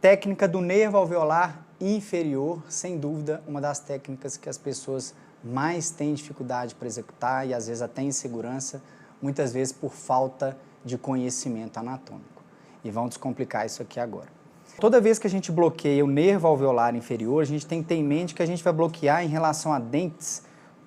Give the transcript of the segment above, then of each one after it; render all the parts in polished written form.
Técnica do nervo alveolar inferior, sem dúvida, uma das técnicas que as pessoas mais têm dificuldade para executar e às vezes até insegurança, muitas vezes por falta de conhecimento anatômico. E vamos descomplicar isso aqui agora. Toda vez que a gente bloqueia o nervo alveolar inferior, a gente tem que ter em mente que a gente vai bloquear em relação a dentes,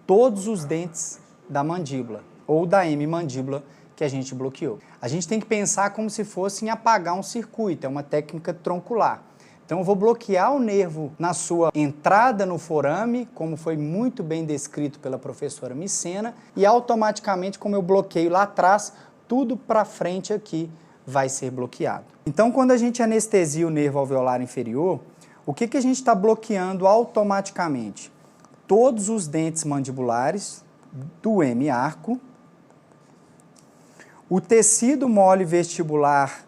todos os dentes da mandíbula ou da hemimandíbula que a gente bloqueou. A gente tem que pensar como se fosse em apagar um circuito, é uma técnica troncular. Então eu vou bloquear o nervo na sua entrada no forame, como foi muito bem descrito pela professora Micena, e automaticamente, como eu bloqueio lá atrás, tudo para frente aqui vai ser bloqueado. Então quando a gente anestesia o nervo alveolar inferior, o que a gente está bloqueando automaticamente? Todos os dentes mandibulares do hemiarco, o tecido mole vestibular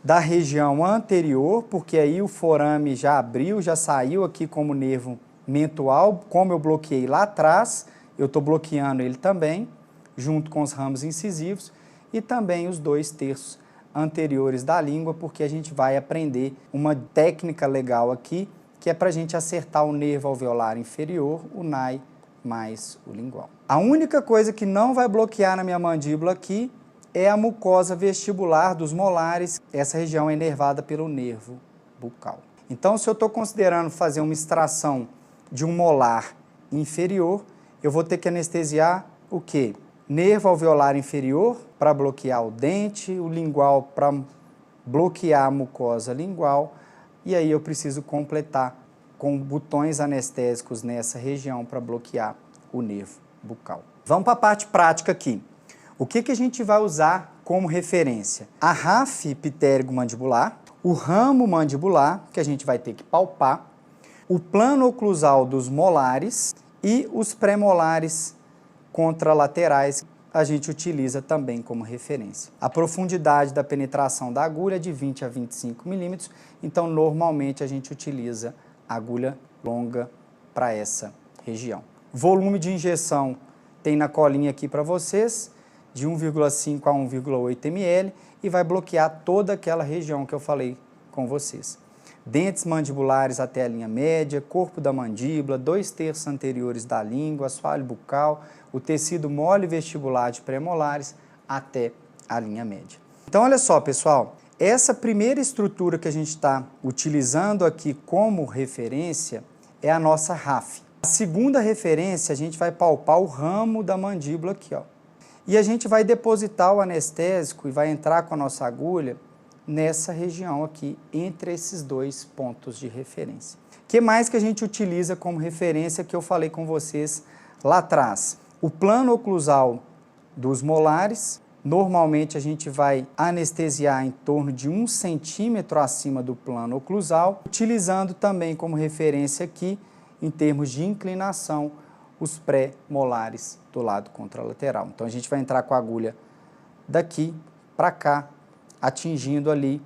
da região anterior, porque aí o forame já abriu, já saiu aqui como nervo mentual, como eu bloqueei lá atrás, eu estou bloqueando ele também, junto com os ramos incisivos, e também os 2/3 anteriores da língua, porque a gente vai aprender uma técnica legal aqui, que é para a gente acertar o nervo alveolar inferior, o NAI mais o lingual. A única coisa que não vai bloquear na minha mandíbula aqui é a mucosa vestibular dos molares. Essa região é inervada pelo nervo bucal. Então, se eu estou considerando fazer uma extração de um molar inferior, eu vou ter que anestesiar o quê? Nervo alveolar inferior para bloquear o dente, o lingual para bloquear a mucosa lingual, e aí eu preciso completar com botões anestésicos nessa região para bloquear o nervo bucal. Vamos para a parte prática aqui. O que a gente vai usar como referência? A rafe pitérigo-mandibular, o ramo mandibular, que a gente vai ter que palpar, o plano oclusal dos molares e os pré-molares contralaterais, a gente utiliza também como referência. A profundidade da penetração da agulha é de 20 a 25 milímetros, então normalmente a gente utiliza agulha longa para essa região. Volume de injeção tem na colinha aqui para vocês, de 1,5 a 1,8 ml, e vai bloquear toda aquela região que eu falei com vocês. Dentes mandibulares até a linha média, corpo da mandíbula, 2/3 anteriores da língua, assoalho bucal, o tecido mole vestibular de pré-molares até a linha média. Então olha só, pessoal, essa primeira estrutura que a gente está utilizando aqui como referência é a nossa rafe. A segunda referência, a gente vai palpar o ramo da mandíbula aqui, ó. E a gente vai depositar o anestésico e vai entrar com a nossa agulha nessa região aqui, entre esses dois pontos de referência. O que mais que a gente utiliza como referência que eu falei com vocês lá atrás? O plano oclusal dos molares. Normalmente a gente vai anestesiar em torno de 1 centímetro acima do plano oclusal, utilizando também como referência aqui, em termos de inclinação, os pré-molares do lado contralateral. Então a gente vai entrar com a agulha daqui para cá, atingindo ali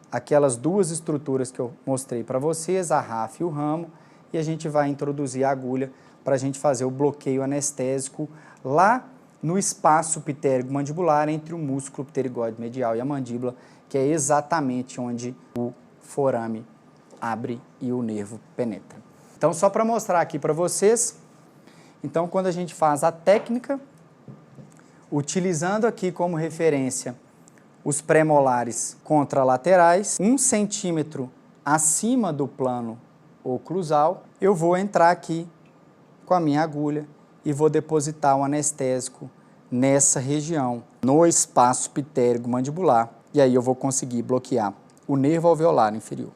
aquelas duas estruturas que eu mostrei para vocês, a rafe e o ramo, e a gente vai introduzir a agulha para a gente fazer o bloqueio anestésico lá no espaço pitérigo-mandibular entre o músculo pterigóide medial e a mandíbula, que é exatamente onde o forame abre e o nervo penetra. Então, só para mostrar aqui para vocês, então quando a gente faz a técnica, utilizando aqui como referência os pré-molares contralaterais, 1 centímetro acima do plano oclusal, eu vou entrar aqui com a minha agulha e vou depositar o anestésico nessa região, no espaço pitérigo-mandibular, e aí eu vou conseguir bloquear o nervo alveolar inferior.